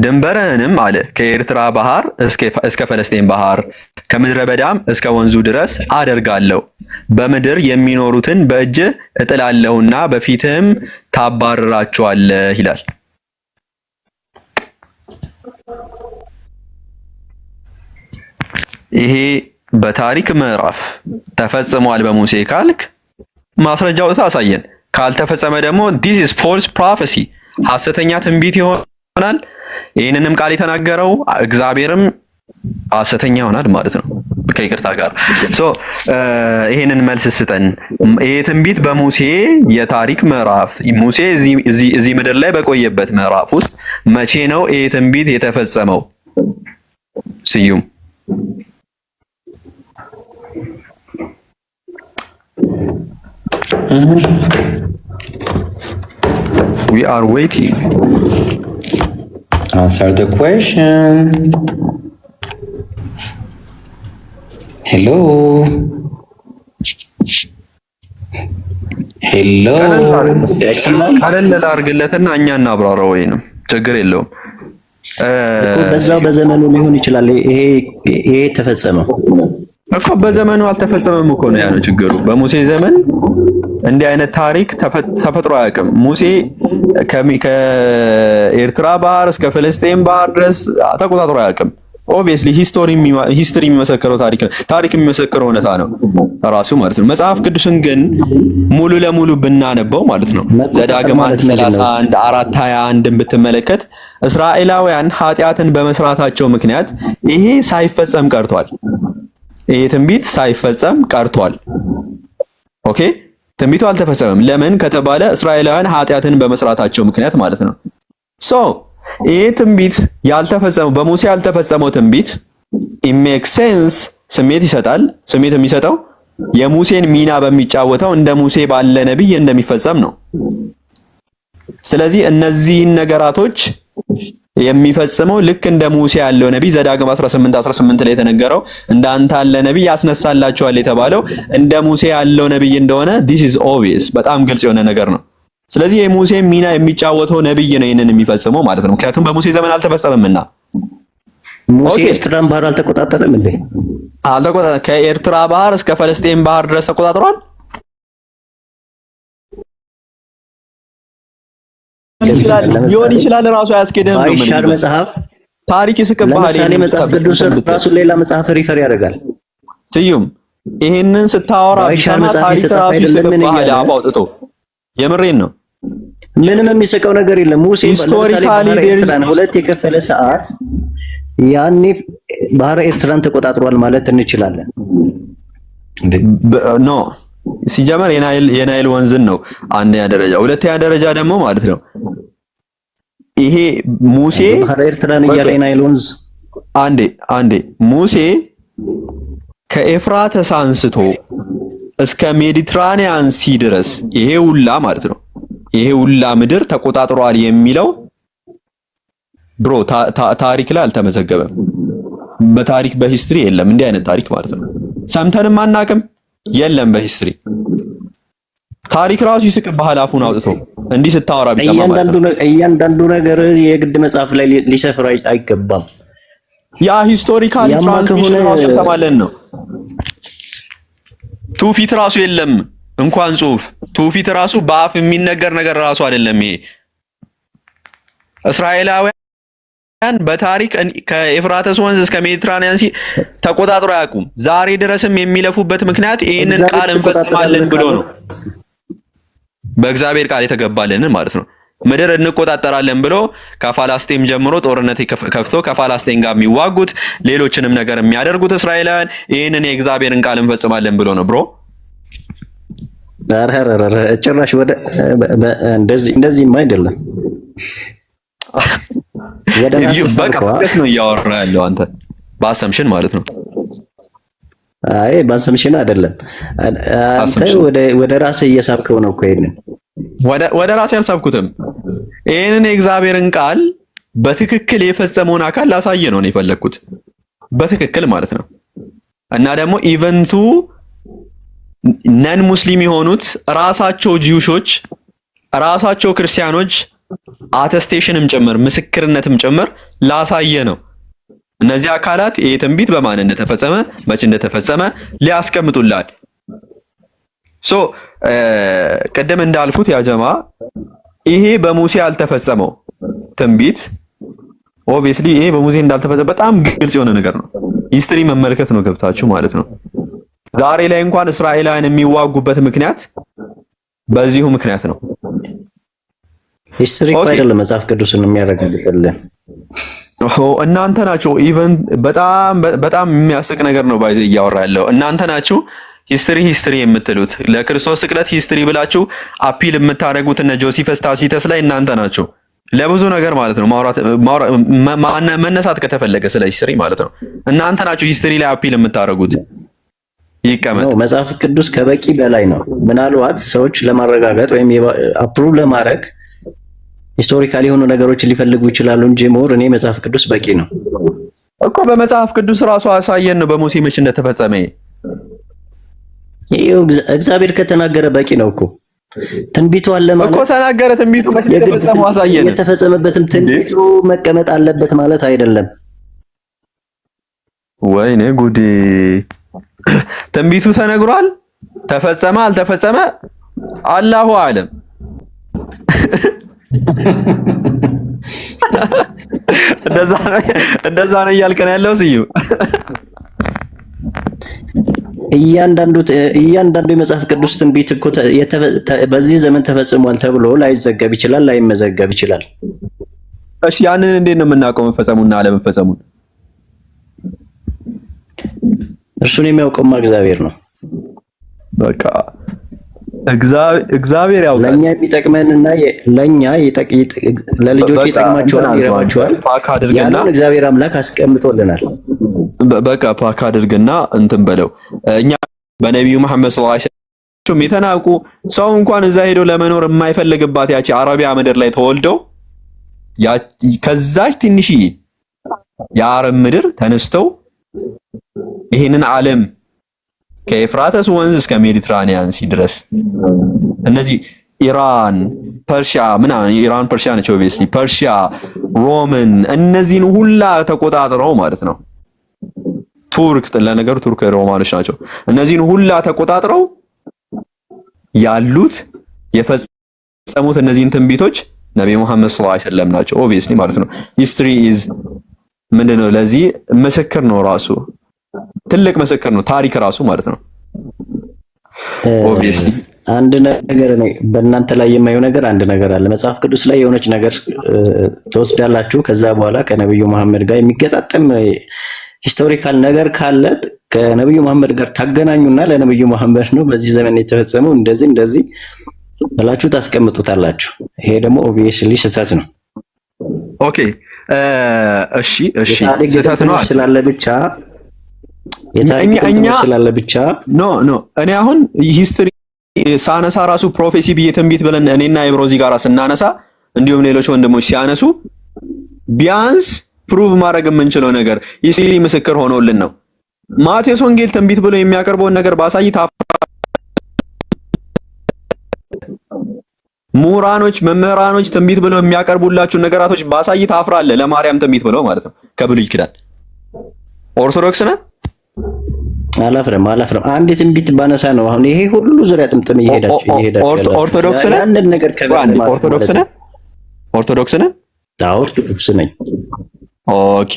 ድንበርህንም አለ ከኤርትራ ባህር እስከ ፈለስጤም ባህር ከምድረ በዳም እስከ ወንዙ ድረስ አደርጋለሁ። በምድር የሚኖሩትን በእጅህ እጥላለሁና በፊትህም ታባርራቸዋለህ ይላል። ይሄ በታሪክ ምዕራፍ ተፈጽሟል በሙሴ ካልክ ማስረጃው ታሳየን። ካልተፈጸመ ደግሞ this is false prophecy ሐሰተኛ ትንቢት ይሆናል። ይህንንም ቃል የተናገረው እግዚአብሔርም ሐሰተኛ ይሆናል ማለት ነው። ከይቅርታ ጋር ይሄንን መልስ ስጠን። ይሄ ትንቢት በሙሴ የታሪክ ምዕራፍ ሙሴ እዚህ ምድር ላይ በቆየበት ምዕራፍ ውስጥ መቼ ነው ይሄ ትንቢት የተፈጸመው? ስዩም We are waiting. Answer the question. Hello. ቀለል ላድርግለትና እኛ እናብራራው ወይንም ችግር የለውም። በዛው በዘመኑ ሊሆን ይችላል። ይሄ ተፈጸመው እኮ በዘመኑ አልተፈጸመም እኮ ነው ያለው ችግሩ። በሙሴ ዘመን እንዲህ አይነት ታሪክ ተፈጥሮ አያውቅም። ሙሴ ከኤርትራ ባህር እስከ ፍልስጤም ባህር ድረስ ተቆጣጥሮ አያውቅም። ኦብቪየስሊ ሂስትሪ የሚመሰክረው ታሪክ የሚመሰክረው እውነታ ነው ራሱ ማለት ነው። መጽሐፍ ቅዱስን ግን ሙሉ ለሙሉ ብናነበው ማለት ነው ዘዳግም 1:31 4:21ን ብትመለከት እስራኤላውያን ኃጢአትን በመስራታቸው ምክንያት ይሄ ሳይፈጸም ቀርቷል። ይሄ ትንቢት ሳይፈጸም ቀርቷል። ኦኬ ትንቢቱ አልተፈጸመም። ለምን ከተባለ እስራኤላውያን ኃጢአትን በመስራታቸው ምክንያት ማለት ነው። ይሄ ትንቢት ያልተፈጸመው በሙሴ ያልተፈጸመው ትንቢት it makes sense ስሜት ይሰጣል። ስሜት የሚሰጠው የሙሴን ሚና በሚጫወተው እንደ ሙሴ ባለ ነብይ እንደሚፈጸም ነው። ስለዚህ እነዚህን ነገራቶች የሚፈጽመው ልክ እንደ ሙሴ ያለው ነብይ ዘዳግም 18:18 ላይ የተነገረው እንዳንተ ያለ ነብይ ያስነሳላችኋል የተባለው እንደ ሙሴ ያለው ነብይ እንደሆነ this is obvious በጣም ግልጽ የሆነ ነገር ነው። ስለዚህ የሙሴ ሚና የሚጫወተው ነብይ ነው ይሄንን የሚፈጽመው ማለት ነው። ምክንያቱም በሙሴ ዘመን አልተፈጸመምና ሙሴ ኤርትራን ባህር አልተቆጣጠረም እንዴ? ከኤርትራ ባህር እስከ ፈለስጤም ባህር ድረስ ተቆጣጥሯል። ሊሆን ይችላል ራሱ አያስኬድም ነው ባይሻር መጽሐፍ ታሪክ ይስቅብሃል። ለምሳሌ መጽሐፍ ቅዱስ ራሱ ሌላ መጽሐፍ ሪፈር ያደርጋል። ስዩም ይሄንን ስታወራ ቢሻማ ታሪክ ራሱ ይስቅብሃል አውጥቶ የምሬን ነው። ምንም የሚሰቀው ነገር የለም። ሙሴ ሂስቶሪካሊ ሁለት የከፈለ ሰዓት ያኔ ባህረ ኤርትራን ተቆጣጥሯል ማለት እንችላለን። ኖ ሲጀመር የናይል ወንዝን ነው አንደኛ ደረጃ። ሁለተኛ ደረጃ ደግሞ ማለት ነው ይሄ ሙሴ ባህረ ኤርትራን እያለ የናይል ወንዝ አንዴ ሙሴ ከኤፍራተስ አንስቶ እስከ ሜዲትራኒያን ሲ ድረስ ይሄ ሁላ ማለት ነው ይሄ ሁላ ምድር ተቆጣጥሯል የሚለው ብሮ ታሪክ ላይ አልተመዘገበም። በታሪክ በሂስትሪ የለም እንዲህ አይነት ታሪክ ማለት ነው። ሰምተንም አናውቅም የለም በሂስትሪ ታሪክ ራሱ ይስቅብሃል አፉን አውጥቶ እንዲህ ስታወራ ቢሰማ ማለት ነው። እያንዳንዱ ነገር የግድ መጽሐፍ ላይ ሊሰፍር አይገባም። ያ ሂስቶሪካሊ ትራንስሚሽን ራሱ ተማለን ነው። ትውፊት ራሱ የለም እንኳን ጽሁፍ ትውፊት ራሱ በአፍ የሚነገር ነገር ራሱ አይደለም። ይሄ እስራኤላውያን በታሪክ ከኤፍራተስ ወንዝ እስከ ሜዲትራኒያን ሲ ተቆጣጥሮ አያውቁም። ዛሬ ድረስም የሚለፉበት ምክንያት ይሄንን ቃል እንፈጽማለን ብሎ ነው። በእግዚአብሔር ቃል የተገባልን ማለት ነው። ምድር እንቆጣጠራለን ብሎ ከፋላስጤም ጀምሮ ጦርነት ከፍቶ ከፋላስጤም ጋር የሚዋጉት ሌሎችንም ነገር የሚያደርጉት እስራኤላውያን ይሄንን የእግዚአብሔርን ቃል እንፈጽማለን ብሎ ነው ብሮ። አረረረ ጭራሽ ወደ እንደዚህማ አይደለም። ወደ ማስሰብከው ነው እያወራ ያለው አንተ በአሰምሽን ማለት ነው። አይ በአሰምሽን አይደለም አንተ ወደ ራስህ እየሳብከው ነው እኮ ይሄንን ወደ ራሴ አልሳብኩትም። ይሄንን የእግዚአብሔርን ቃል በትክክል የፈጸመውን አካል ላሳየ ነው የፈለኩት በትክክል ማለት ነው። እና ደግሞ ኢቨንቱ ነን ሙስሊም የሆኑት ራሳቸው ጂውሾች ራሳቸው ክርስቲያኖች አተስቴሽንም ጭምር ምስክርነትም ጭምር ላሳየ ነው። እነዚህ አካላት ይሄ ትንቢት በማን እንደተፈጸመ መቼ እንደተፈጸመ ሊያስቀምጡላል። ሶ ቀደም እንዳልኩት ያ ጀማ ይሄ በሙሴ ያልተፈጸመው ትንቢት ኦብቪየስሊ ይሄ በሙሴ እንዳልተፈጸመ በጣም ግልጽ የሆነ ነገር ነው። ሂስትሪ መመልከት ነው ገብታችሁ ማለት ነው። ዛሬ ላይ እንኳን እስራኤላውያን የሚዋጉበት ምክንያት በዚሁ ምክንያት ነው። ሂስትሪ እኮ አይደለም መጽሐፍ ቅዱስን የሚያረጋግጥልን እናንተ ናችሁ። ኢቨን በጣም የሚያስቅ ነገር ነው ባይዘ እያወራ ያለው እናንተ ናችሁ። ሂስትሪ የምትሉት ለክርስቶስ ስቅለት ሂስትሪ ብላችሁ አፒል የምታደርጉት እነ ጆሲፈስ ታሲተስ ላይ እናንተ ናችሁ። ለብዙ ነገር ማለት ነው መነሳት ከተፈለገ ስለ ሂስትሪ ማለት ነው እናንተ ናችሁ ሂስትሪ ላይ አፒል የምታደርጉት። ይቀመጥ መጽሐፍ ቅዱስ ከበቂ በላይ ነው። ምናልባት ሰዎች ለማረጋገጥ ወይም አፕሩቭ ለማድረግ ሂስቶሪካል የሆኑ ነገሮችን ሊፈልጉ ይችላሉ እንጂ ሞር እኔ መጽሐፍ ቅዱስ በቂ ነው እኮ። በመጽሐፍ ቅዱስ ራሱ አሳየን ነው በሙሴ መቼ እንደተፈጸመ። ይሄው እግዚአብሔር ከተናገረ በቂ ነው እኮ። ትንቢቱ አለ ማለት እኮ ተናገረ። ትንቢቱ መቼ እንደተፈጸመ አሳየን። የተፈጸመበትም ትንቢቱ መቀመጥ አለበት ማለት አይደለም። ወይኔ ጉዴ! ትንቢቱ ተነግሯል፣ ተፈጸመ አልተፈጸመ አላሁ አለም። እንደዛ ነው እያልከን ያለው ስዩ። እያንዳንዱ የመጽሐፍ ቅዱስ ትንቢት እኮ በዚህ ዘመን ተፈጽሟል ተብሎ ላይዘገብ ይችላል፣ ላይመዘገብ ይችላል። እሺ ያንን እንዴት ነው የምናውቀው መፈጸሙና አለመፈጸሙን? እርሱን የሚያውቀውማ እግዚአብሔር ነው። በቃ እግዚአብሔር ያውቃል። ለኛ የሚጠቅመንና ለልጆች ይጠቅማቸዋል፣ ይረባቸዋል። ያንን እግዚአብሔር አምላክ አስቀምጦልናል። በቃ ፓክ አድርግና እንትን በለው። እኛ በነቢዩ መሐመድ ሰለላሁ ዐለይሂ ወሰለም የተናቁ ሰው እንኳን እዛ ሄዶ ለመኖር የማይፈልግባት ያቺ አረቢያ ምድር ላይ ተወልደው ከዛች ትንሽዬ የአረብ ምድር ተነስተው ይሄንን ዓለም ከኤፍራተስ ወንዝ እስከ ሜዲትራኒያን ሲ ድረስ እነዚህ ኢራን፣ ፐርሺያ ምናምን ኢራን ፐርሺያ ነች ኦብቪየስሊ ፐርሺያ፣ ሮምን እነዚህን ሁላ ተቆጣጥረው ማለት ነው። ቱርክ ለነገሩ ቱርክ ሮማኖች ናቸው። እነዚህን ሁላ ተቆጣጥረው ያሉት የፈጸሙት እነዚህን ትንቢቶች ነብዩ መሐመድ ሰለላሁ ዐለይሂ ወሰለም ናቸው ኦብቪየስሊ ማለት ነው። ሂስትሪ ኢዝ ምንድነው? ለዚህ ምስክር ነው ራሱ ትልቅ ምስክር ነው ታሪክ ራሱ ማለት ነው። ኦብቪየስሊ አንድ ነገር ነው በእናንተ ላይ የማየው ነገር አንድ ነገር አለ። መጽሐፍ ቅዱስ ላይ የሆነች ነገር ተወስዳላችሁ። ከዛ በኋላ ከነብዩ መሐመድ ጋር የሚገጣጠም ሂስቶሪካል ነገር ካለ ከነብዩ መሐመድ ጋር ታገናኙና ለነብዩ መሐመድ ነው በዚህ ዘመን የተፈጸመው እንደዚህ ብላችሁ ታስቀምጡታላችሁ። ይሄ ደግሞ ኦብቪየስሊ ስህተት ነው። ኦኬ እሺ ስህተት ነው ስላለ ብቻ የታሪክ ስላለ ብቻ ኖ እኔ አሁን ሂስትሪ ሳነሳ ራሱ ፕሮፌሲ ብዬ ትንቢት ብለን እኔና ኢብሮዚ ጋር ስናነሳ እንዲሁም ሌሎች ወንድሞች ሲያነሱ ቢያንስ ፕሩቭ ማድረግ የምንችለው ነገር ሂስትሪ ምስክር ሆኖልን ነው። ማቴዎስ ወንጌል ትንቢት ብሎ የሚያቀርበውን ነገር ባሳይ ምሁራኖች መምህራኖች ትንቢት ብለው የሚያቀርቡላችሁ ነገራቶች ባሳይ ታፍራለህ። ለማርያም ትንቢት ብለው ማለት ነው ከብሉይ ኪዳን። ኦርቶዶክስ ነህ? አላፍርም። አንድ ትንቢት ባነሳ ነው አሁን ይሄ ሁሉ ዙሪያ ጥምጥም እየሄዳችሁ ኦርቶዶክስ ነህ? አንድ ነገር ኦርቶዶክስ ነህ? ኦርቶዶክስ ነህ? አዎ ኦርቶዶክስ ነኝ። ኦኬ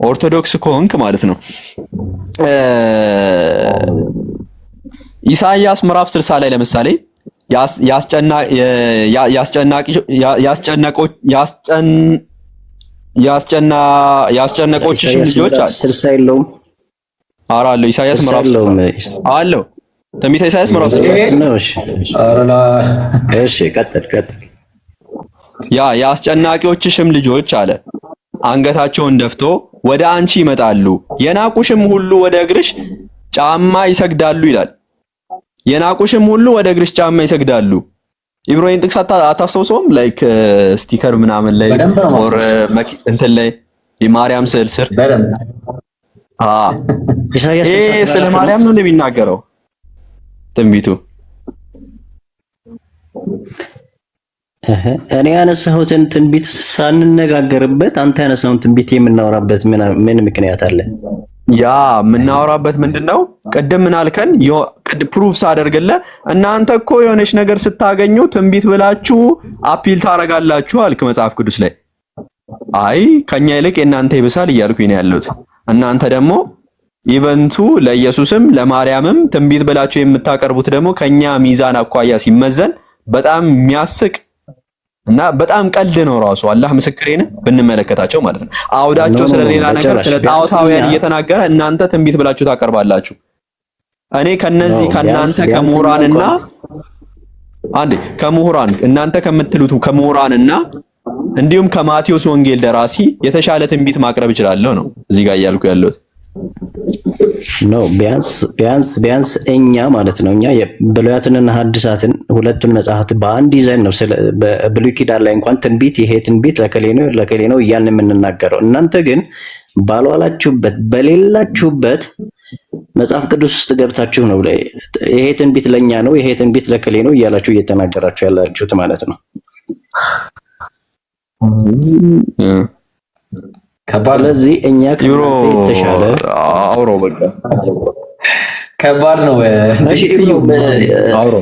ኦርቶዶክስ ከሆንክ ማለት ነው ኢሳይያስ ምዕራፍ 60 ላይ ለምሳሌ ያስጨነቆችሽ ልጆች 60 የለውም አራለው ኢሳይያስ ምዕራፍ አለው ትንቢተ ኢሳይያስ ምዕራፍ 60 ነው። እሺ ቀጥል ያስጨናቂዎችሽም ልጆች አለ አንገታቸውን ደፍቶ ወደ አንቺ ይመጣሉ፣ የናቁሽም ሁሉ ወደ እግርሽ ጫማ ይሰግዳሉ ይላል። የናቁሽም ሁሉ ወደ እግርሽ ጫማ ይሰግዳሉ። ኢብራሂም ጥቅስ አታስታውሰውም? ላይክ ስቲከር ምናምን ላይ ኦር እንትን ላይ የማርያም ስዕል ስር ይሄ ስለ ማርያም ነው እንደሚናገረው ትንቢቱ። እኔ ያነሳሁትን ትንቢት ሳንነጋገርበት አንተ ያነሳውን ትንቢት የምናወራበት ምን ምክንያት አለ? ያ የምናወራበት ምንድነው? ቅድም ምን አልከን? ፕሩፍ ሳደርግልህ እናንተ እኮ የሆነች ነገር ስታገኙ ትንቢት ብላችሁ አፒል ታረጋላችሁ አልክ መጽሐፍ ቅዱስ ላይ። አይ ከኛ ይልቅ የእናንተ ይብሳል እያልኩኝ ነው ያለሁት። እናንተ ደግሞ ኢቨንቱ ለኢየሱስም ለማርያምም ትንቢት ብላችሁ የምታቀርቡት ደግሞ ከኛ ሚዛን አኳያ ሲመዘን በጣም የሚያስቅ እና በጣም ቀልድ ነው ራሱ። አላህ ምስክሬ ነው ብንመለከታቸው ማለት ነው። አውዳቸው ስለሌላ ነገር ስለ ጣዖታውያን እየተናገረ እናንተ ትንቢት ብላችሁ ታቀርባላችሁ። እኔ ከነዚህ ከናንተ ከምሁራንና ከምሁራን እናንተ ከምትሉት ከምሁራንና እንዲሁም ከማቴዎስ ወንጌል ደራሲ የተሻለ ትንቢት ማቅረብ እችላለሁ ነው እዚህ ጋር እያልኩ ያለሁት። ነው ቢያንስ እኛ ማለት ነው እኛ የብሉያትንና ሐዲሳትን ሁለቱን መጽሐፍት በአንድ ይዘን ነው በብሉይ ኪዳን ላይ እንኳን ትንቢት ይሄ ትንቢት ለከሌ ነው እያልን የምንናገረው። እናንተ ግን ባልዋላችሁበት በሌላችሁበት መጽሐፍ ቅዱስ ውስጥ ገብታችሁ ነው ይሄ ትንቢት ለኛ ነው ይሄ ትንቢት ለከሌ ነው እያላችሁ እየተናገራችሁ ያላችሁት ማለት ነው። ስለዚህ እኛ የተሻለ አውሮ በቃ ከባድ ነው። እሺ አውሮ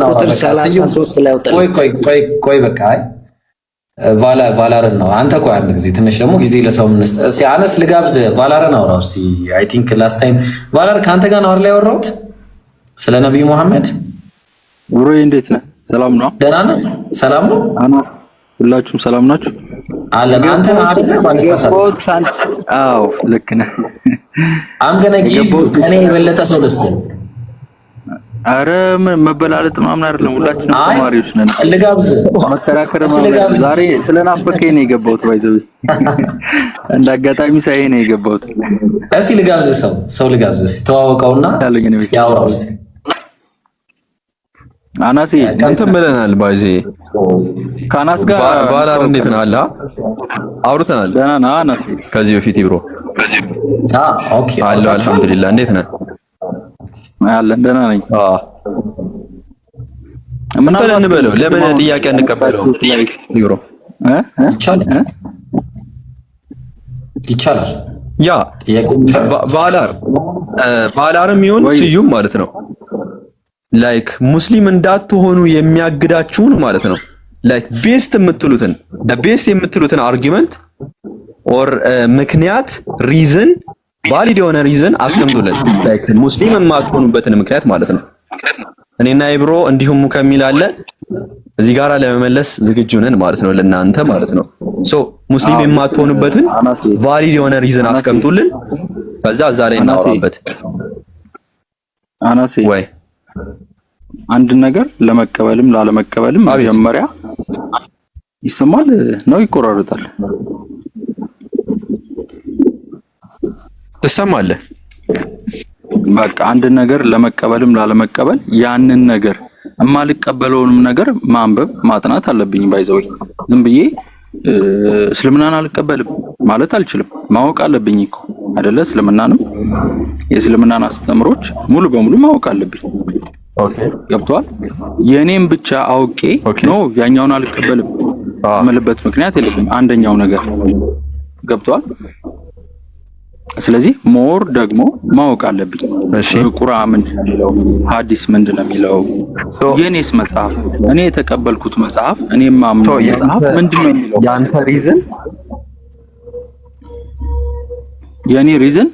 ቁጥር 33 ላይ ወጣ። ቆይ በቃ ቫላርን ነው አንተ። ቆይ አንድ ጊዜ ትንሽ ደግሞ ጊዜ ለሰው እንስጥ። እስኪ አነስ ልጋብዝ። ቫላርን አውራው እስኪ። አይ ቲንክ ላስት ታይም ቫላር ከአንተ ጋር ነው አይደል ያወራሁት ስለ ነብዩ መሐመድ። ውሮዬ እንዴት ነህ? ሰላም ነው? ደህና ነህ? ሰላም ነው? አናስ ሁላችሁም ሰላም ናችሁ? አለን። አንተ አይደል ማንሳሳት? አዎ ልክ ነህ። አምገነ ጊቭ ከኔ የበለጠ ሰው ልስጥ። አረ መበላለጥ ምናምን አይደለም፣ ሁላችንም ተማሪዎች ነን። ልጋብዝ መከራከር ማለት ዛሬ ስለናፈቀኝ ነው የገባሁት። ባይዘው እንደ አጋጣሚ ሳይ ነው የገባሁት። እስቲ ልጋብዝ፣ ሰው ልጋብዝ። እስቲ ተዋወቀውና እስቲ አውራው እስቲ። አናሲ እንትን ብለናል። ባይዜ ከአናስ ጋር ቫላር እንዴት ነህ? አለ አውርተናል። ደህና ነህ አናሲ? ከዚህ በፊት ይብሮ ኦኬ አለ። አልሐምዱሊላህ። እንዴት ነህ? አለን ደህና ነኝ። ምን አለ እንበለው? ለምን ጥያቄ አንቀበለው? ይብሮ ይቻላል። ያ ቫላርም ይሁን ስዩም ማለት ነው ላይክ ሙስሊም እንዳትሆኑ የሚያግዳችሁን ማለት ነው። ላይክ ቤስት የምትሉትን አርጊመንት ኦር ምክንያት ሪዝን ቫሊድ የሆነ ሪዝን አስቀምጡልን። ላይክ ሙስሊም የማትሆኑበትን ምክንያት ማለት ነው። እኔና ኢብሮ እንዲሁም ከሚል አለ እዚህ ጋራ ለመመለስ ዝግጁ ነን ማለት ነው ለእናንተ ማለት ነው። ሶ ሙስሊም የማትሆኑበትን ቫሊድ የሆነ ሪዝን አስቀምጡልን። ከዛ እዛ ላይ እናወራበት። አናሲ ወይ አንድ ነገር ለመቀበልም ላለመቀበልም መጀመሪያ ይሰማል ነው ይቆራረጣል? ትሰማለህ? በቃ አንድ ነገር ለመቀበልም ላለመቀበል ያንን ነገር የማልቀበለውንም ነገር ማንበብ ማጥናት አለብኝ። ባይዘው ዝም ብዬ እስልምናን አልቀበልም ማለት አልችልም። ማወቅ አለብኝ እኮ አይደለ? እስልምናንም የእስልምናን አስተምሮች ሙሉ በሙሉ ማወቅ አለብኝ። ኦኬ ገብቷል? የኔም ብቻ አውቄ ነው ያኛውን አልቀበልም የምልበት ምክንያት የለብኝ። አንደኛው ነገር ገብቷል? ስለዚህ ሞር ደግሞ ማወቅ አለብኝ። ቁርአን ምንድን ነው የሚለው? ሐዲስ ምንድን ነው የሚለው? የኔስ መጽሐፍ እኔ የተቀበልኩት መጽሐፍ እኔ የማምነው መጽሐፍ ምንድን ነው የሚለው? ያንተ ሪዝን የኔ ሪዝን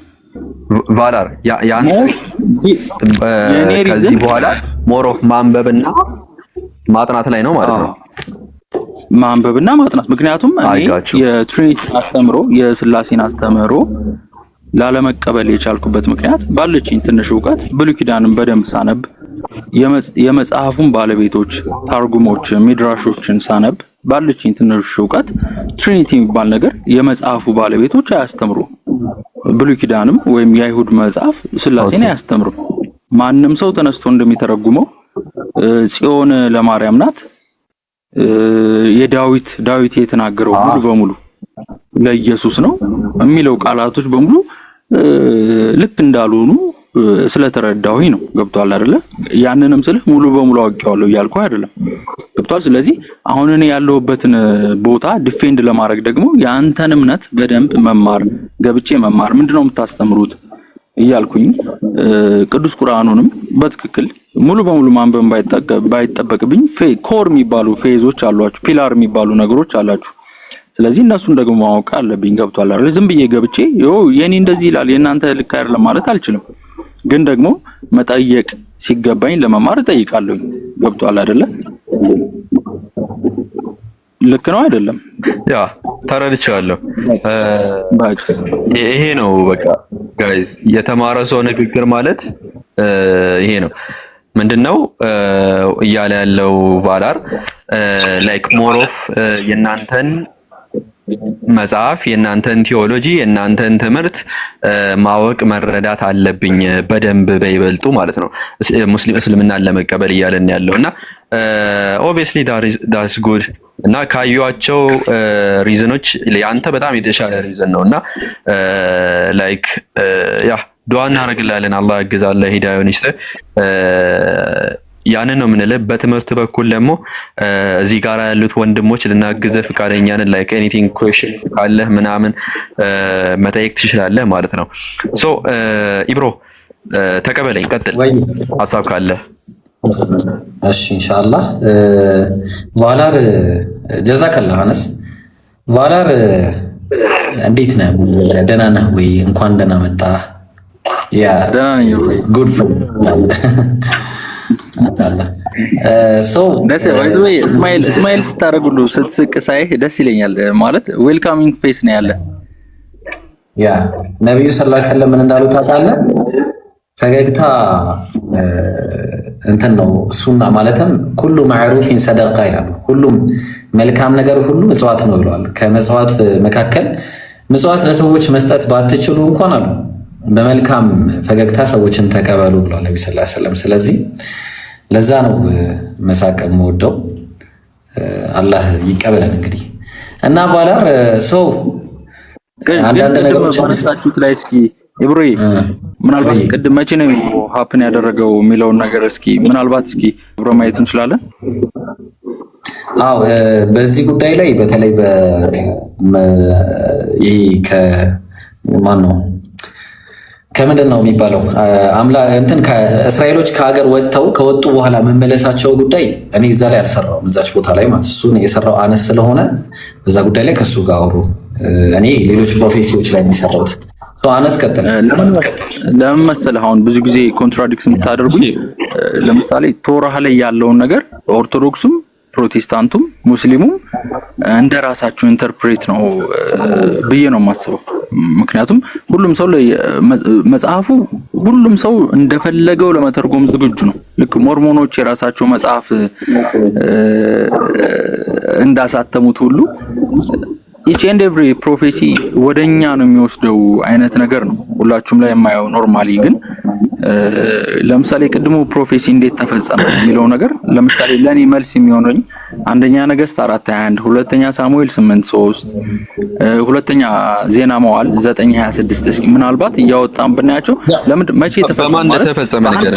ቫላር ከዚህ በኋላ ሞር ኦፍ ማንበብና ማጥናት ላይ ነው ማለት ነው። ማንበብና ማጥናት። ምክንያቱም እኔ የትሪኒቲ አስተምሮ የስላሴን አስተምሮ ላለመቀበል የቻልኩበት ምክንያት ባለችኝ ትንሽ ዕውቀት ብሉይ ኪዳንን በደንብ ሳነብ የመጽሐፉን ባለቤቶች ታርጉሞች ሚድራሾችን ሳነብ ባለችኝ ትንሽ ዕውቀት ትሪኒቲ የሚባል ነገር የመጽሐፉ ባለቤቶች አያስተምሩም። ብሉይ ኪዳንም ወይም የአይሁድ መጽሐፍ ስላሴን አያስተምሩም። ማንም ሰው ተነስቶ እንደሚተረጉመው ጽዮን ለማርያም ናት፣ ዳዊት የተናገረው ሙሉ በሙሉ ለኢየሱስ ነው የሚለው ቃላቶች በሙሉ ልክ እንዳልሆኑ ስለተረዳሁኝ ነው። ገብቷል አይደለ? ያንንም ስልህ ሙሉ በሙሉ አውቄዋለሁ እያልኩ አይደለም። ገብቷል? ገብቷል። ስለዚህ አሁን እኔ ያለሁበትን ቦታ ዲፌንድ ለማድረግ ደግሞ የአንተን እምነት በደንብ መማር ገብቼ መማር ምንድነው የምታስተምሩት እያልኩኝ ቅዱስ ቁርአኑንም በትክክል ሙሉ በሙሉ ማንበብ ባይጠበቅብኝ ኮር የሚባሉ ፌዞች አሏችሁ፣ ፒላር የሚባሉ ነገሮች አላችሁ። ስለዚህ እነሱን ደግሞ ማወቅ አለብኝ። ገብቷል አይደል? ዝም ብዬ ገብቼ የኔ እንደዚህ ይላል የእናንተ ልክ አይደለም ማለት አልችልም። ግን ደግሞ መጠየቅ ሲገባኝ ለመማር እጠይቃለሁ። ገብቷል አይደለ? ልክ ነው አይደለም? ያ ተረድቻለሁ። ይሄ ነው በቃ ጋይስ፣ የተማረ ሰው ንግግር ማለት ይሄ ነው። ምንድነው እያለ ያለው ቫላር ላይክ ሞር ኦፍ የናንተን መጽሐፍ የናንተን ቲዮሎጂ የናንተን ትምህርት ማወቅ መረዳት አለብኝ በደንብ በይበልጡ ማለት ነው እስልምናን ለመቀበል እያለን ያለውና ኦብቪየስሊ ዳትስ ጉድ እና ካዩአቸው ሪዝኖች ያንተ በጣም የተሻለ ሪዝን ነውና ላይክ ያ ዱዓ እናደርግልሃለን። አላህ ያግዛል፣ ሂዳያውን ይስጥ። ያንን ነው የምንለው። በትምህርት በኩል ደግሞ እዚህ ጋር ያሉት ወንድሞች ልናግዝህ ፈቃደኛ ነን። ላይክ ኤኒቲንግ ኩዌስችን ካለህ ምናምን መጠየቅ ትችላለህ ማለት ነው። ሶ ኢብሮ ተቀበለኝ፣ ቀጥል ሀሳብ ካለ። እሺ ኢንሻአላህ። ቫላር ጀዛከላህ አነስ። ቫላር እንዴት ነህ? ደህና ነህ ወይ? እንኳን ደህና መጣህ። ያ ደህና ነኝ። ጉድ እስማኤል ስታደርጉሉ ስትስቅ ሳይህ ደስ ይለኛል። ማለት ዌልካሚንግ ፌስ ነው ያለ። ያ ነብዩ ሰለላሁ ዐለይሂ ወሰለም ምን እንዳሉ ታውቃለህ? ፈገግታ እንትን ነው ሱና፣ ማለትም ኩሉ ማዕሩፊን ሰደቃ ይላሉ። ሁሉም መልካም ነገር ሁሉ ምጽዋት ነው ብለዋል። ከመጽዋት መካከል ምጽዋት ለሰዎች መስጠት ባትችሉ እንኳን አሉ በመልካም ፈገግታ ሰዎችን ተቀበሉ ብለዋል ነብዩ ሰለላሁ ዐለይሂ ወሰለም። ስለዚህ ለዛ ነው መሳቅ የምወደው። አላህ ይቀበለን እንግዲህ። እና ቫላር ሰው አንዳንድ ነገሮች ማነሳችሁት ላይ እስኪ ኢብሮ ምናልባት ቅድም መቼ ነው ሀፕን ያደረገው የሚለውን ነገር እስኪ ምናልባት እስኪ ኢብሮ ማየት እንችላለን። አዎ በዚህ ጉዳይ ላይ በተለይ ይሄ ከማን ነው ከምንድን ነው የሚባለው እንትን ከእስራኤሎች ከሀገር ከወጡ በኋላ መመለሳቸው ጉዳይ እኔ እዛ ላይ አልሰራውም፣ እዛች ቦታ ላይ ማለት እሱን የሰራው አነስ ስለሆነ በዛ ጉዳይ ላይ ከሱ ጋር አውሩ። እኔ ሌሎች ፕሮፌሲዎች ላይ የሚሰራውት አነስ ቀጥል። ለምን መሰለህ አሁን ብዙ ጊዜ ኮንትራዲክት የምታደርጉኝ ለምሳሌ ቶራህ ላይ ያለውን ነገር ኦርቶዶክሱም ፕሮቴስታንቱም ሙስሊሙም እንደራሳቸው ኢንተርፕሬት ነው ብዬ ነው የማስበው። ምክንያቱም ሁሉም ሰው መጽሐፉ ሁሉም ሰው እንደፈለገው ለመተርጎም ዝግጁ ነው። ልክ ሞርሞኖች የራሳቸው መጽሐፍ እንዳሳተሙት ሁሉ each and every prophecy ወደኛ ነው የሚወስደው አይነት ነገር ነው ሁላችሁም ላይ የማየው። ኖርማሊ ግን ለምሳሌ ቅድሙ ፕሮፌሲ እንዴት ተፈጸመ የሚለው ነገር ለምሳሌ ለኔ መልስ የሚሆነኝ አንደኛ ነገሥት 4:21፣ ሁለተኛ ሳሙኤል 8:3፣ ሁለተኛ ዜና መዋዕል 9:26 እስኪ ምናልባት እያወጣን ብናያቸው ለምን መቼ ተፈጸመ ነገር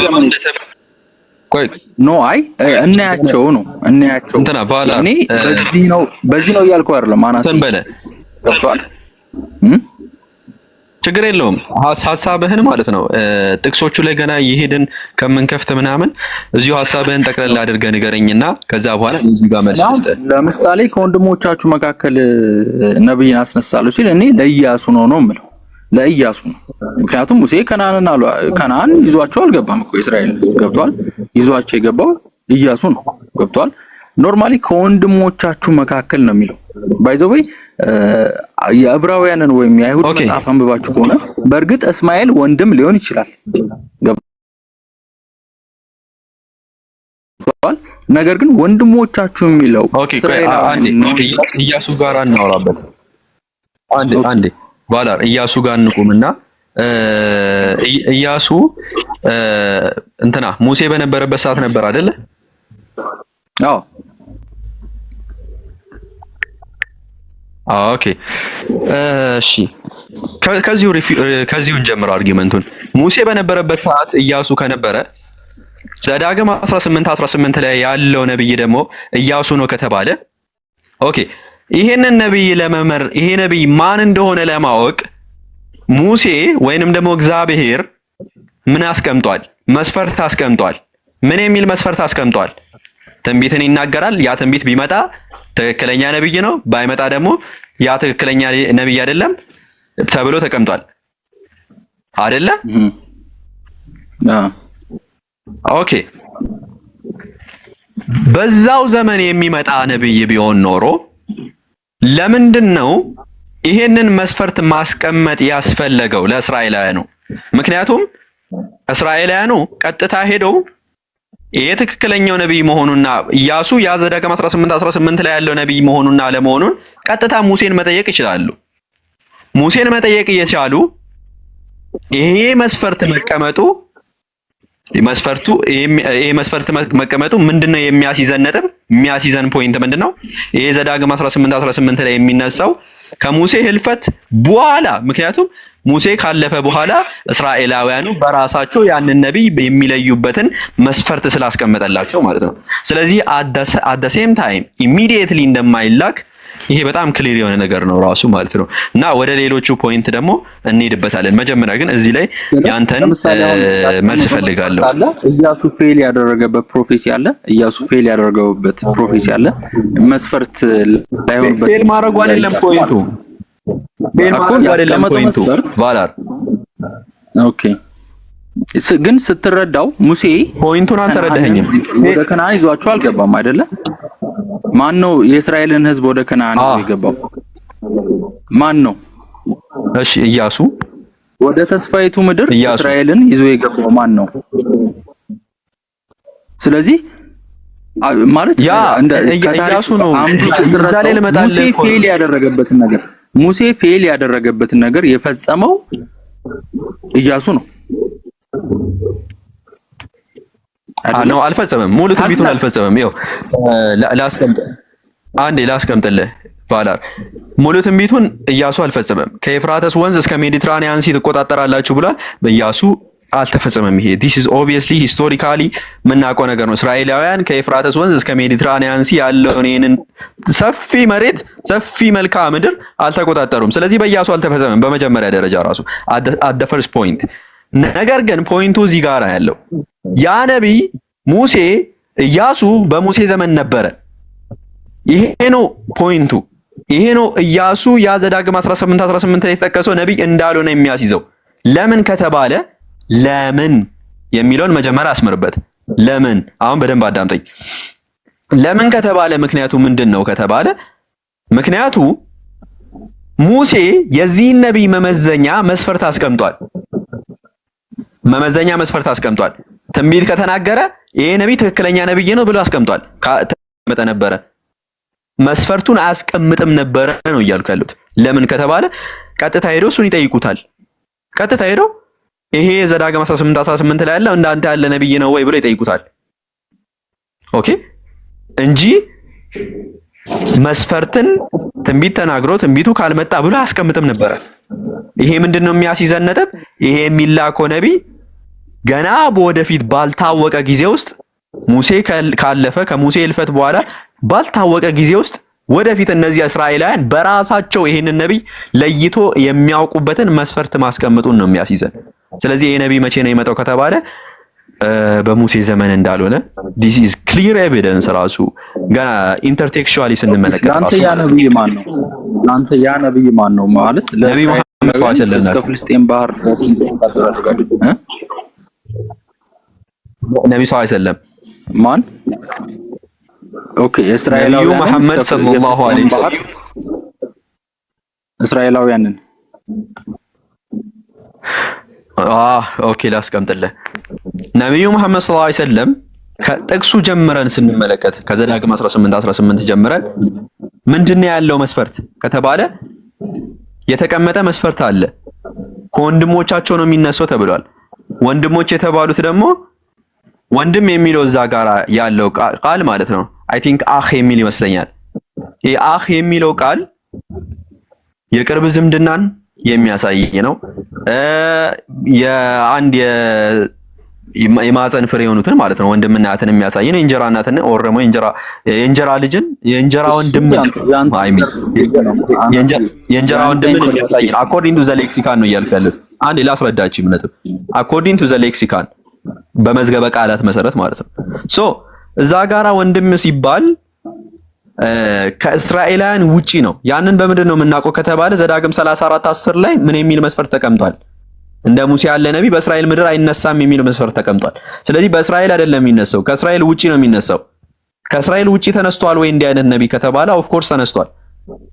ቆይ ኖ አይ እናያቸው እንትና ባላ እኔ በዚህ ነው እያልኩ አይደለም። አናስ ተንበለ ገብቷል። ችግር የለውም ሐሳብህን ማለት ነው። ጥቅሶቹ ላይ ገና ይሄድን ከምንከፍት ምናምን እዚሁ ሐሳብህን ጠቅለል አድርገህ ንገረኝና ከዛ በኋላ እዚህ ጋር መልስ ልስጥህ። ለምሳሌ ከወንድሞቻችሁ መካከል ነብይን አስነሳለሁ ሲል እኔ ለኢያሱ ነው የምለው፣ ለኢያሱ ነው። ምክንያቱም ሙሴ ከነዓን ይዟቸው አልገባም እኮ እስራኤል ገብቷል። ይዟቸው የገባው ኢያሱ ነው ገብቷል። ኖርማሊ ከወንድሞቻችሁ መካከል ነው የሚለው። ባይ ዘ ወይ የዕብራውያንን ወይም የአይሁድ መጽሐፍ አንብባችሁ ከሆነ በእርግጥ እስማኤል ወንድም ሊሆን ይችላል ገብቷል። ነገር ግን ወንድሞቻችሁ የሚለው ኢያሱ ጋር እናወራበት። አንዴ ባላር ኢያሱ ጋር እንቁምና ኢያሱ እንትና ሙሴ በነበረበት ሰዓት ነበር አይደለ? አዎ ኦኬ እሺ፣ ከዚሁ እንጀምር አርጊመንቱን። ሙሴ በነበረበት ሰዓት ኢያሱ ከነበረ ዘዳግም 18 ላይ ያለው ነብይ ደግሞ ኢያሱ ነው ከተባለ ኦኬ ይሄንን ነብይ ለመመር ይሄ ነብይ ማን እንደሆነ ለማወቅ ሙሴ ወይንም ደግሞ እግዚአብሔር ምን አስቀምጧል? መስፈርት አስቀምጧል። ምን የሚል መስፈርት አስቀምጧል? ትንቢትን ይናገራል። ያ ትንቢት ቢመጣ ትክክለኛ ነብይ ነው፣ ባይመጣ ደግሞ ያ ትክክለኛ ነብይ አይደለም ተብሎ ተቀምጧል አይደለ? ኦኬ በዛው ዘመን የሚመጣ ነብይ ቢሆን ኖሮ ለምንድነው ይሄንን መስፈርት ማስቀመጥ ያስፈለገው ለእስራኤላውያኑ? ምክንያቱም እስራኤላውያኑ ቀጥታ ሄደው ይሄ ትክክለኛው ነብይ መሆኑና ኢያሱ ዘዳግም 18 ላይ ያለው ነብይ መሆኑና አለመሆኑን ቀጥታ ሙሴን መጠየቅ ይችላሉ። ሙሴን መጠየቅ እየቻሉ ይሄ መስፈርት መቀመጡ መቀመጡ ምንድነው የሚያስይዘን ነጥብ? የሚያስይዘን ፖይንት ምንድነው? ይሄ ዘዳግም 18 ላይ የሚነሳው ከሙሴ ህልፈት በኋላ ምክንያቱም ሙሴ ካለፈ በኋላ እስራኤላውያኑ በራሳቸው ያንን ነብይ የሚለዩበትን መስፈርት ስላስቀመጠላቸው ማለት ነው። ስለዚህ at the same time immediately እንደማይላክ ይሄ በጣም ክሊር የሆነ ነገር ነው ራሱ ማለት ነው። እና ወደ ሌሎቹ ፖይንት ደግሞ እንሄድበታለን። መጀመሪያ ግን እዚህ ላይ ያንተን መልስ ፈልጋለሁ። ኢያሱ ፌል ያደረገበት ፕሮፌሲ አለ። ኢያሱ ፌል ያደረገበት ፕሮፌሲ አለ። መስፈርት ላይሆንበት ፌል ማድረጉ አይደለም ፖይንቱ። ፌል ማድረጉ አይደለም ፖይንቱ ቫላር ኦኬ። ግን ስትረዳው ሙሴ ፖይንቱን አልተረዳኸኝም። ወደ ከነዓን ይዟቸው አልገባም አይደለ? ማን ነው የእስራኤልን ህዝብ ወደ ከነዓን የገባው? ማን ነው? እሺ ኢያሱ። ወደ ተስፋይቱ ምድር እስራኤልን ይዞ የገባው ማን ነው? ስለዚህ ማለት ያ ኢያሱ ነው። እዛ ላይ ልመጣልህ። ሙሴ ፌል ያደረገበትን ነገር የፈጸመው ኢያሱ ነው። ነው አልፈጸመም። ሙሉ ትንቢቱን አልፈጸመም። ይኸው ላስቀምጥልህ ቫላር ሙሉ ትንቢቱን ኢያሱ አልፈጸመም። ከኤፍራተስ ወንዝ እስከ ሜዲትራኒያን ሲ ትቆጣጠራላችሁ ብሏል። በኢያሱ አልተፈጸመም። ይሄ this is obviously historically የምናውቀው ነገር ነው። እስራኤላውያን ከኤፍራተስ ወንዝ እስከ ሜዲትራኒያን ሲ ያለውን ይሄንን ሰፊ መሬት ሰፊ መልክዓ ምድር አልተቆጣጠሩም። ስለዚህ በኢያሱ አልተፈጸመም በመጀመሪያ ደረጃ ራሱ at the first point። ነገር ግን ፖይንቱ እዚህ ጋር ያለው ያ ነብይ ሙሴ ኢያሱ በሙሴ ዘመን ነበረ። ይሄ ነው ፖይንቱ። ይሄ ነው ኢያሱ ዘዳግም 18 ላይ የተጠቀሰው ነብይ እንዳልሆነ የሚያስይዘው። ለምን ከተባለ ለምን የሚለውን መጀመሪያ አስምርበት። ለምን አሁን በደንብ አዳምጠኝ። ለምን ከተባለ ምክንያቱ ምንድነው ከተባለ ምክንያቱ ሙሴ የዚህን ነብይ መመዘኛ መስፈርት አስቀምጧል። መስፈርት አስቀምጧል። ትንቢት ከተናገረ ይሄ ነብይ ትክክለኛ ነብይ ነው ብሎ አስቀምጧል። ተመጠ ነበረ መስፈርቱን አያስቀምጥም ነበረ ነው እያልኩ ያሉት። ለምን ከተባለ ቀጥታ ሄዶ እሱን ይጠይቁታል። ቀጥታ ሄዶ ይሄ ዘዳግም 18 ላይ ያለው እንዳንተ ያለ ነብይ ነው ወይ ብሎ ይጠይቁታል። ኦኬ እንጂ መስፈርትን ትንቢት ተናግሮ ትንቢቱ ካልመጣ ብሎ አያስቀምጥም ነበረ። ይሄ ምንድነው የሚያስይዘን ነጥብ? ይሄ የሚላከው ነብይ ገና በወደፊት ባልታወቀ ጊዜ ውስጥ ሙሴ ካለፈ ከሙሴ እልፈት በኋላ ባልታወቀ ጊዜ ውስጥ ወደፊት እነዚህ እስራኤላውያን በራሳቸው ይሄንን ነብይ ለይቶ የሚያውቁበትን መስፈርት ማስቀመጡን ነው የሚያስይዘን። ስለዚህ ይሄ ነብይ መቼ ነው የመጣው ከተባለ በሙሴ ዘመን እንዳልሆነ this is clear evidence ራሱ ገና ኢንተርቴክስቹአሊ ስንመለከት ራሱ አንተ ያ ነብይ ማን ነው ማለት ነብይ መሐመድ ሰለላሁ ዐለይሂ ወሰለም እስከ ፍልስጤም ባህር ድረስ ተደረጋችሁ ነብይ ሰለላሁ ዐለይሂ ወሰለም ማን ኦኬ ነብዩ መሐመድ ሰለላሁ ዐለይሂ ወሰለም እስራኤላውያንን ኦኬ ላስቀምጥልህ። ነብዩ መሐመድ ሰለላሁ ዐለይሂ ወሰለም ከጥቅሱ ጀምረን ስንመለከት ከዘዳግም 18 ጀምረን ምንድነው ያለው መስፈርት ከተባለ የተቀመጠ መስፈርት አለ። ከወንድሞቻቸው ነው የሚነሳው ተብሏል። ወንድሞች የተባሉት ደግሞ ወንድም የሚለው እዛ ጋር ያለው ቃል ማለት ነው። አይ ቲንክ አኽ የሚል ይመስለኛል። ይሄ አኽ የሚለው ቃል የቅርብ ዝምድናን የሚያሳይ ነው። የአንድ የማፀን ፍሬ የሆኑትን ማለት ነው ወንድምና እህትን የሚያሳይ ነው። የእንጀራ እናትን ኦር ደግሞ የእንጀራ ልጅን የእንጀራ ወንድምን የእንጀራ ወንድምን የሚያሳይ ነው። አኮርዲንግ ቱ ዘ ሌክሲካን ነው እያልኩ ያለሁት። አንዴ ላስረዳችሁ እምነቱ አኮርዲንግ ቱ ዘ ሌክሲካን በመዝገበ ቃላት መሰረት ማለት ነው። ሶ እዛ ጋራ ወንድም ሲባል ከእስራኤላውያን ውጪ ነው። ያንን በምንድን ነው የምናውቀው ከተባለ ዘዳግም 34:10 ላይ ምን የሚል መስፈርት ተቀምጧል? እንደ ሙሴ ያለ ነብይ በእስራኤል ምድር አይነሳም የሚል መስፈርት ተቀምጧል። ስለዚህ በእስራኤል አይደለም የሚነሳው፣ ከእስራኤል ውጪ ነው የሚነሳው። ከእስራኤል ውጪ ተነስቷል ወይ እንዲህ አይነት ነብይ ከተባለ ኦፍ ኮርስ ተነስቷል።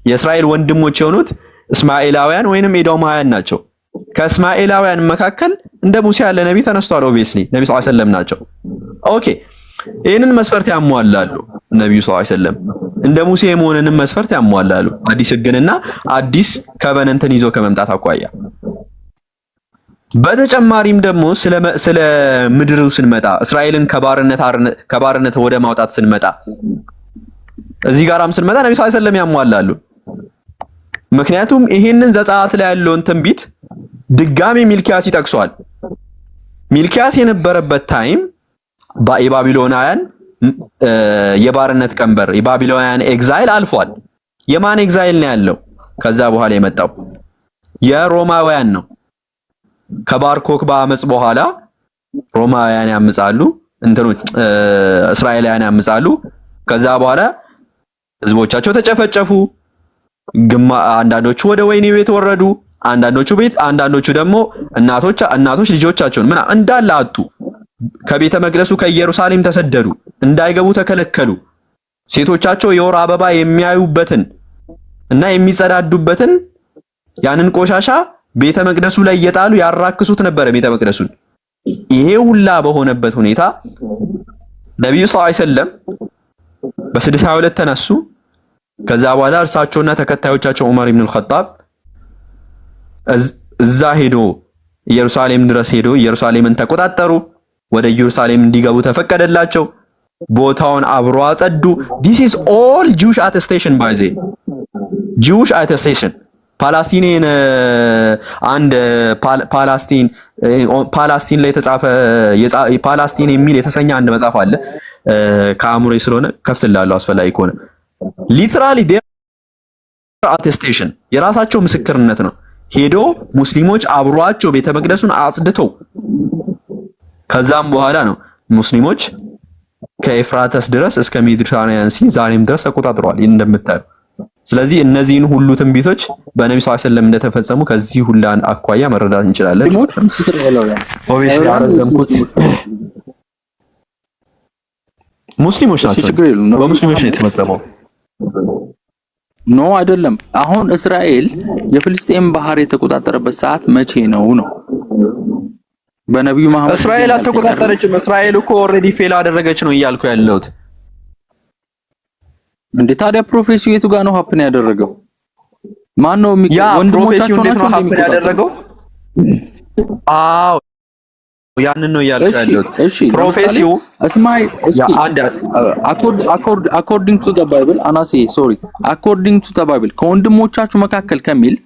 የእስራኤል ወንድሞች የሆኑት እስማኤላውያን ወይንም ኤዶማውያን ናቸው። ከእስማኤላውያን መካከል እንደ ሙሴ ያለ ነብይ ተነስቷል። ኦብቪየስሊ ነብዩ ሰለላሁ ዐለይሂ ወሰለም ናቸው። ኦኬ ይህንን መስፈርት ያሟላሉ። ነብዩ ሰለላሁ ዐለይሂ ወሰለም እንደ ሙሴ የመሆንንም መስፈርት ያሟላሉ። አዲስ ሕግንና አዲስ ከቨነንትን ይዞ ከመምጣት አኳያ በተጨማሪም ደግሞ ስለ ምድሩ ስንመጣ እስራኤልን ከባርነት ወደ ማውጣት ስንመጣ እዚህ ጋራም ስንመጣ ነብዩ ሰለላሁ ዐለይሂ ወሰለም ያሟላሉ። ምክንያቱም ይሄንን ዘጸአት ላይ ያለውን ትንቢት ድጋሚ ሚልኪያስ ይጠቅሷል። ሚልኪያስ የነበረበት ታይም የባቢሎናውያን የባርነት ቀንበር የባቢሎናውያን ኤግዛይል አልፏል። የማን ኤግዛይል ነው ያለው? ከዛ በኋላ የመጣው የሮማውያን ነው። ከባር ኮክባ አመጽ በኋላ ሮማውያን ያምጻሉ፣ እስራኤላውያን ያምጻሉ። ከዛ በኋላ ህዝቦቻቸው ተጨፈጨፉ። አንዳንዶቹ ወደ ወህኒ ቤት ወረዱ፣ አንዳንዶቹ ደግሞ እናቶች ልጆቻቸውን እንዳለ አጡ። ከቤተ መቅደሱ ከኢየሩሳሌም ተሰደዱ፣ እንዳይገቡ ተከለከሉ። ሴቶቻቸው የወር አበባ የሚያዩበትን እና የሚጸዳዱበትን ያንን ቆሻሻ ቤተ መቅደሱ ላይ እየጣሉ ያራክሱት ነበር ቤተ መቅደሱን። ይሄ ሁላ በሆነበት ሁኔታ ነብዩ ሰለላሁ ዐለይሂ ወሰለም በ62 ተነሱ። ከዛ በኋላ እርሳቸውና ተከታዮቻቸው ዑመር ኢብኑ አልኸጣብ እዛ ሄዶ ኢየሩሳሌም ድረስ ሄዶ ኢየሩሳሌምን ተቆጣጠሩ። ወደ ኢየሩሳሌም እንዲገቡ ተፈቀደላቸው። ቦታውን አብሮ አጸዱ። this is all Jewish attestation by the Jewish attestation ፓላስቲንን አንድ ፓላስቲን ላይ የተጻፈ ፓላስቲን የሚል የተሰኘ አንድ መጽሐፍ አለ። ከአእምሮዬ ስለሆነ ከፍትላለሁ አስፈላጊ ከሆነ ሊትራሊ አቴስቴሽን የራሳቸው ምስክርነት ነው። ሄዶ ሙስሊሞች አብሯቸው ቤተ መቅደሱን አጽድተው ከዛም በኋላ ነው ሙስሊሞች ከኤፍራተስ ድረስ እስከ ሜዲትራኒያን ሲ ዛሬም ድረስ ተቆጣጥረዋል እንደምታዩ። ስለዚህ እነዚህን ሁሉ ትንቢቶች በነብዩ ሰለላሁ ዐለይሂ ወሰለም እንደተፈጸሙ ከዚህ ሁሉ አኳያ መረዳት እንችላለን። ኦብቪየስሊ አረዘምኩት። ሙስሊሞች ናቸው፣ በሙስሊሞች ነው የተፈጸመው። ኖ አይደለም። አሁን እስራኤል የፍልስጤም ባህር የተቆጣጠረበት ሰዓት መቼ ነው? በነብዩ መሐመድ እስራኤል አልተቆጣጠረችም። እስራኤል እኮ ኦልሬዲ ፌል አደረገች ነው እያልኩ ያለሁት። እንዴ ታዲያ ፕሮፌሲው የቱ ጋር ነው ሀፕን ያደረገው? ማን ነው ወንድሞቻቸው ናቸው ሀፕን ያደረገው? አዎ ያንን ነው እያልኩ ያለሁት። ፕሮፌሲው እስማኤል according to the bible አናሲ ሶሪ according to the bible ከወንድሞቻችሁ መካከል ከሚል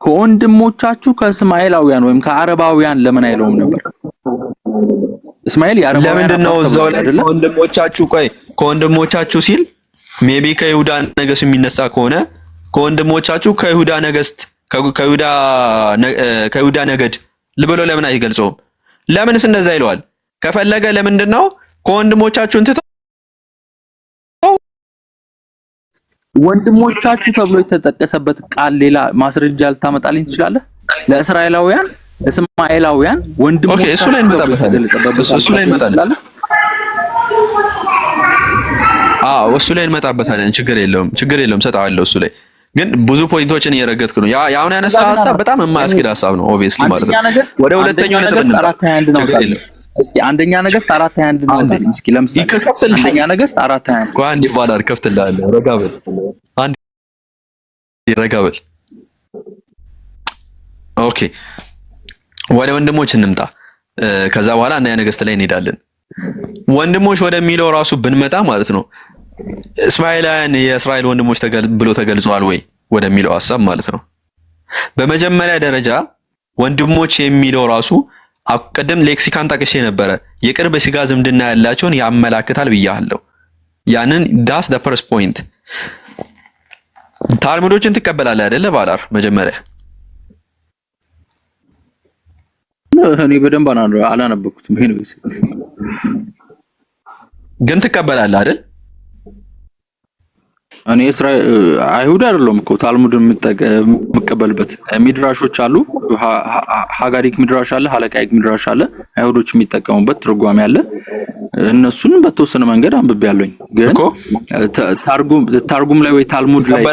ከወንድሞቻችሁ ከእስማኤላውያን ወይም ከአረባውያን ለምን አይለውም ነበር? እስማኤል የአረባውያን ለምንድን ነው እዛው ላይ ከወንድሞቻችሁ ከወንድሞቻችሁ ሲል ሜቢ ከይሁዳ ነገስ የሚነሳ ከሆነ ከወንድሞቻችሁ ከይሁዳ ነገስት ከይሁዳ ነገድ ልበለው ለምን አይገልጸውም? ለምንስ እንደዛ ይለዋል? ከፈለገ ለምንድን ነው ከወንድሞቻችሁ እንትቶ ወንድሞቻችሁ ተብሎ የተጠቀሰበት ቃል ሌላ ማስረጃ ልታመጣልኝ ትችላለህ? ለእስራኤላውያን እስማኤላውያን ወንድሞቻችሁ ኦኬ፣ እሱ ላይ እንመጣበታለን። እሱ ላይ እንመጣበታለን። ችግር የለውም ሰጣለሁ። እሱ ላይ ግን ብዙ ፖይንቶችን እየረገጥኩ ነው። ያውን ያነሳ ሐሳብ በጣም የማያስኬድ ሐሳብ ነው ኦብቪየስሊ ማለት ነው። ወደ ሁለተኛው ነጥብ እንምጣ። ችግር የለውም። እስኪ አንደኛ ነገስት 4:21 ነው ማለት እስኪ ለምሳሌ አንደኛ ነገስት 4:21 ቆይ አንድ ይባላል ከፍትልሃለሁ። ረጋ በል ኦኬ፣ ወደ ወንድሞች እንምጣ። ከዛ በኋላ አንደኛ ነገስት ላይ እንሄዳለን። ወንድሞች ወደሚለው ራሱ ብንመጣ ማለት ነው እስማኤላውያን የእስራኤል ወንድሞች ብሎ ተገልጿል ወይ ወደሚለው ሐሳብ ማለት ነው። በመጀመሪያ ደረጃ ወንድሞች የሚለው ራሱ ቅድም ሌክሲካን ጠቅሼ ነበረ። የቅርብ ስጋ ዝምድና ያላቸውን ያመላክታል ብያለሁ። ያንን ዳስ ዘ ፈርስት ፖይንት። ታልሙዶችን ትቀበላለህ አይደለ? ባላር መጀመሪያ እኔ በደንብ አላነበብኩትም። ይሄ ነው ግን ትቀበላለህ አይደል? እኔ አይሁድ አይደለም እኮ ታልሙድን የምቀበልበት ሚድራሾች አሉ። ሀጋሪክ ሚድራሽ አለ፣ ሀለቃይክ ሚድራሽ አለ። አይሁዶች የሚጠቀሙበት ትርጓሜ አለ። እነሱን በተወሰነ መንገድ አንብቤያለሁኝ። ግን ታርጉም ላይ ወይ ታልሙድ ላይ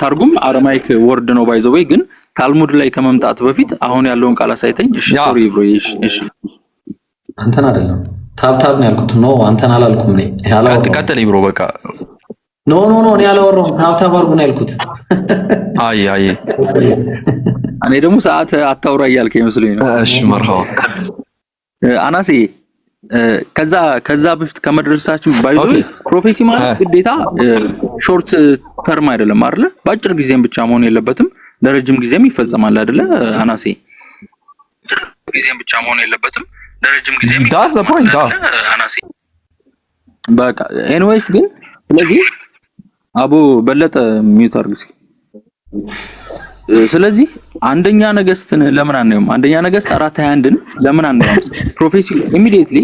ታርጉም አረማይክ ወርድ ነው ባይዘው ወይ ግን ታልሙድ ላይ ከመምጣት በፊት አሁን ያለውን ቃል አሳይተኝ። እሺ ሶሪ ብሮ። እሺ አንተን አይደለም ታብታብ ነው ያልኩት። ኖ አንተን አላልኩም። እኔ ቀጥል ብሮ በቃ ኖ እኔ አላወራሁም። ታብታብ አድርጉ ነው ያልኩት። አይ እኔ ደግሞ ሰዓት አታውራ እያልከኝ መስሎኝ ነው። እሺ መርሃባ አናሴ ከዛ በፊት ከመድረሳችን ባይዞ ፕሮፌሲ ማለት ግዴታ ሾርት ተርም አይደለም አይደለ? በአጭር ጊዜም ብቻ መሆን የለበትም፣ ለረጅም ጊዜም ይፈጸማል አይደለ? አናሴ ጊዜም ብቻ መሆን የለበትም፣ ለረጅም ጊዜም ዳስ ዘ ፖይንት አናሴ በቃ ኤኒዌይስ ግን ስለዚህ አቡ በለጠ ሚዩት አድርግ እስኪ። ስለዚህ አንደኛ ነገስትን ለምን አናየውም? አንደኛ ነገስት 4:21ን ለምን አናየውም? ፕሮፌሲ ኢሚዲየትሊ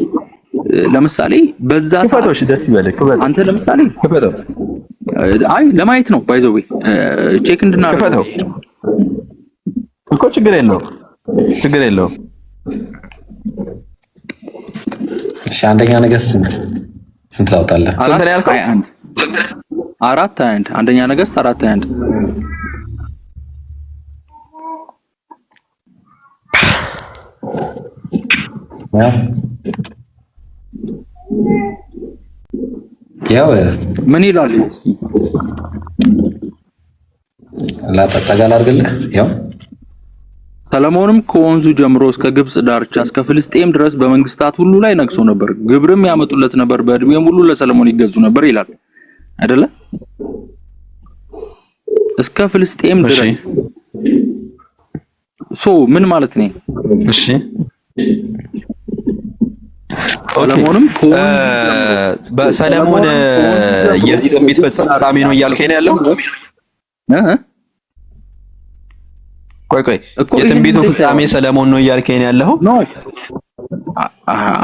ለምሳሌ በዛ ሰዓት ደስ ይበልክ። አንተ ለምሳሌ ከፈተው አይ ለማየት ነው ባይዘው ቼክ እንድናደርግ ከፈተው እኮ ችግር የለውም። እሺ አንደኛ ነገስት ስንት ላውጣለህ? ስንት ነው ያልከው? 4:21 አንደኛ ነገስት 4:21 ያው ምን ይላል? ላጠጣጋል አድርግልህ። ያው ሰለሞንም ከወንዙ ጀምሮ እስከ ግብጽ ዳርቻ እስከ ፍልስጤም ድረስ በመንግስታት ሁሉ ላይ ነግሶ ነበር፣ ግብርም ያመጡለት ነበር፣ በእድሜም ሁሉ ለሰለሞን ይገዙ ነበር ይላል አይደለ? እስከ ፍልስጤም ድረስ ምን ማለት ነው? እሺ ሰለሞንም በሰለሞን የዚህ ትንቢት ፍጻሜ ነው እያልከኝ ያለው? ቆይ የትንቢቱ ፍጻሜ ሰለሞን ነው እያልከኝ ያለው?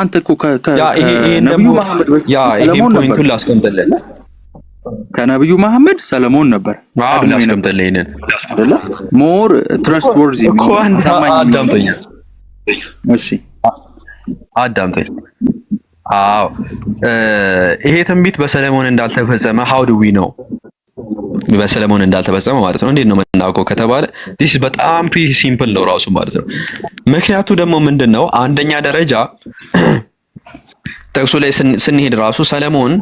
አንተ እኮ ይሄን ደግሞ ይሄን ፖይንቱን ላስቀምጥልህ። ከነብዩ መሐመድ ሰለሞን ነበር። ላስቀምጥልህ ይሄንን አይደለ? ሞር ትረስት ወርዚ እኮ አዳምጠኝ። እሺ አዳምጠኝ። አዎ ይሄ ትንቢት በሰለሞን እንዳልተፈጸመ how do we know? በሰለሞን እንዳልተፈጸመ ማለት ነው። እንዴት ነው የምናውቀው ከተባለ this በጣም ፕሪቲ ሲምፕል ነው ራሱ ማለት ነው። ምክንያቱ ደግሞ ምንድነው? አንደኛ ደረጃ ጥቅሱ ላይ ስንሄድ ራሱ ሰለሞን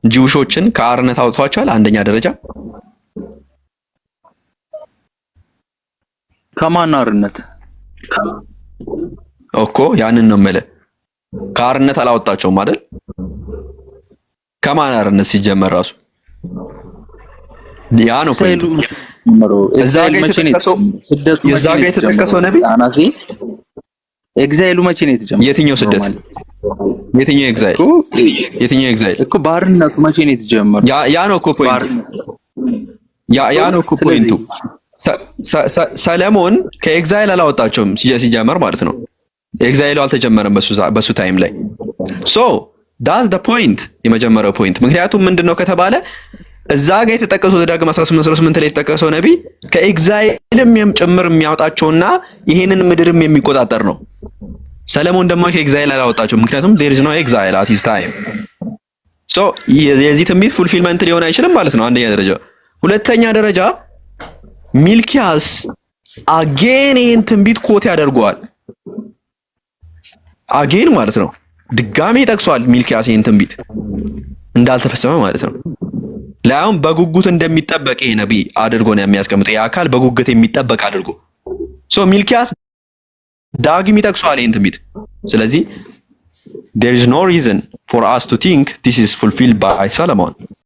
ጂውሾችን ከአርነት አውጥቷቸዋል። አንደኛ ደረጃ ከማን አርነት እኮ ያንን ነው የምልህ። ከአርነት አላወጣቸውም አይደል? ከማን አርነት ሲጀመር ራሱ ያ ነው ፖይንቱ። እዛ ጋር የተጠቀሰው ነብይ አናሲ ኤግዛይሉ መቼ ነው የተጀመረው? የትኛው ስደት? የትኛው ኤግዛይል እኮ ባርነቱ መቼ ነው የተጀመረው? ያ ነው እኮ ፖይንቱ። ያ ነው እኮ ፖይንቱ። ሰለሞን ከኤግዛይል አላወጣቸውም ሲጀመር ማለት ነው። ኤግዛይሉ አልተጀመረም በሱ ታይም ላይ። ሶ ዳስ ዘ ፖይንት፣ የመጀመሪያው ፖይንት። ምክንያቱም ምንድነው ከተባለ እዛ ጋር የተጠቀሰው ዘዳግም 18:18 ላይ የተጠቀሰው ነብይ ከኤግዛይልም ጭምር የሚያወጣቸውና ይሄንን ምድርም የሚቆጣጠር ነው። ሰለሞን ደግሞ ከኤግዛይል አላወጣቸውም፣ ምክንያቱም there is no exile at his time። ሶ የዚህ ትንቢት ፉልፊልመንት ሊሆን አይችልም ማለት ነው። አንደኛ ደረጃ። ሁለተኛ ደረጃ ሚልኪያስ አጌን ይሄን ትንቢት ኮት ያደርገዋል። አጌን ማለት ነው ድጋሜ ጠቅሷል ሚልኪያስ ይሄን ትንቢት እንዳልተፈጸመ ማለት ነው። ላይም በጉጉት እንደሚጠበቅ ይሄ ነብይ አድርጎ ነው የሚያስቀምጠው። የአካል በጉጉት የሚጠበቅ አድርጎ ሶ ሚልኪያስ ዳግም ይጠቅሷል ይሄን ትንቢት። ስለዚህ there is no reason for us to think this is fulfilled by Solomon።